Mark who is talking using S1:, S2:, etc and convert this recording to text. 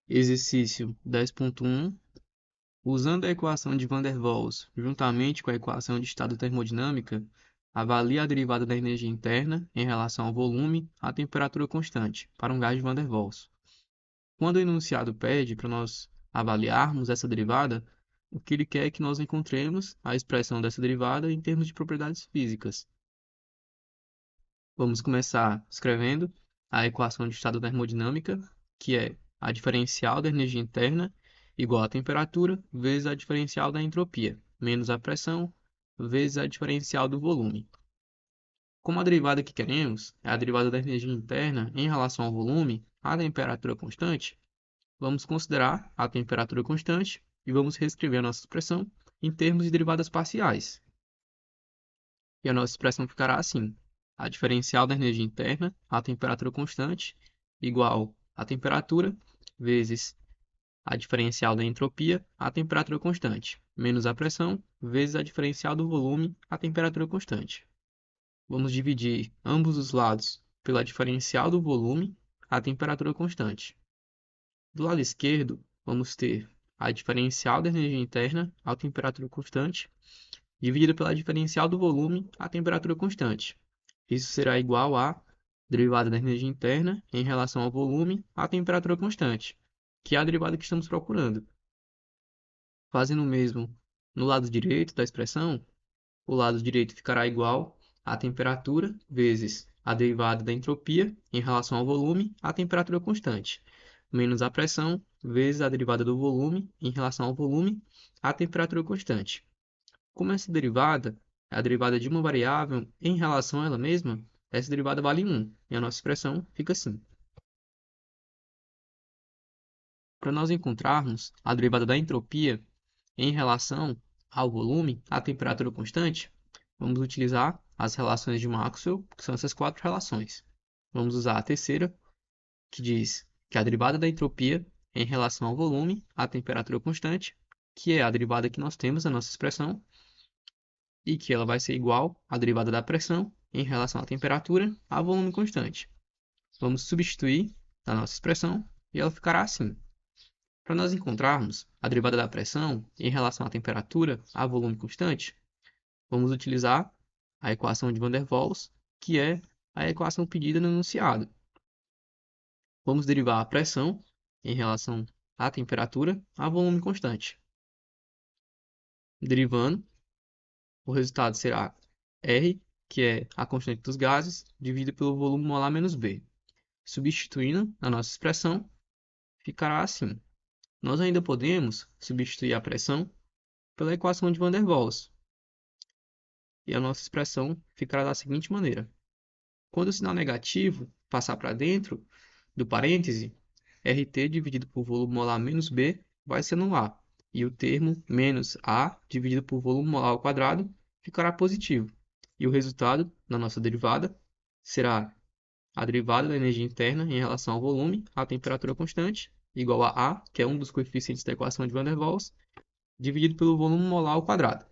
S1: Exercício 10.1. Usando a equação de Van der Waals juntamente com a equação de estado termodinâmica, avalie a derivada da energia interna em relação ao volume à temperatura constante para um gás de Van der Waals. Quando o enunciado pede para nós avaliarmos essa derivada, o que ele quer é que nós encontremos a expressão dessa derivada em termos de propriedades físicas. Vamos começar escrevendo a equação de estado termodinâmica, que é a diferencial da energia interna igual à temperatura vezes a diferencial da entropia, menos a pressão, vezes a diferencial do volume. Como a derivada que queremos é a derivada da energia interna em relação ao volume, à temperatura constante, vamos considerar a temperatura constante e vamos reescrever a nossa expressão em termos de derivadas parciais. E a nossa expressão ficará assim: a diferencial da energia interna à temperatura constante igual a temperatura vezes a diferencial da entropia à temperatura constante, menos a pressão vezes a diferencial do volume à temperatura constante. Vamos dividir ambos os lados pela diferencial do volume à temperatura constante. Do lado esquerdo, vamos ter a diferencial da energia interna à temperatura constante dividida pela diferencial do volume à temperatura constante. Isso será igual à derivada da energia interna em relação ao volume à temperatura constante, que é a derivada que estamos procurando. Fazendo o mesmo no lado direito da expressão, o lado direito ficará igual à temperatura vezes a derivada da entropia em relação ao volume à temperatura constante, menos a pressão vezes a derivada do volume em relação ao volume à temperatura constante. Como essa derivada é a derivada de uma variável em relação a ela mesma, essa derivada vale 1, e a nossa expressão fica assim. Para nós encontrarmos a derivada da entropia em relação ao volume, à temperatura constante, vamos utilizar as relações de Maxwell, que são essas quatro relações. Vamos usar a terceira, que diz que a derivada da entropia em relação ao volume, à temperatura constante, que é a derivada que nós temos na nossa expressão, e que ela vai ser igual à derivada da pressão em relação à temperatura a volume constante. Vamos substituir na nossa expressão e ela ficará assim. Para nós encontrarmos a derivada da pressão em relação à temperatura a volume constante, vamos utilizar a equação de Van der Waals, que é a equação pedida no enunciado. Vamos derivar a pressão em relação à temperatura a volume constante. Derivando, o resultado será R, que é a constante dos gases, dividido pelo volume molar menos B. Substituindo na nossa expressão, ficará assim. Nós ainda podemos substituir a pressão pela equação de Van der Waals. E a nossa expressão ficará da seguinte maneira. Quando o sinal negativo passar para dentro do parêntese, RT dividido por volume molar menos B vai se anular. E o termo menos A dividido por volume molar ao quadrado ficará positivo. E o resultado da nossa derivada será a derivada da energia interna em relação ao volume à temperatura constante, igual a A, que é um dos coeficientes da equação de Van der Waals, dividido pelo volume molar ao quadrado.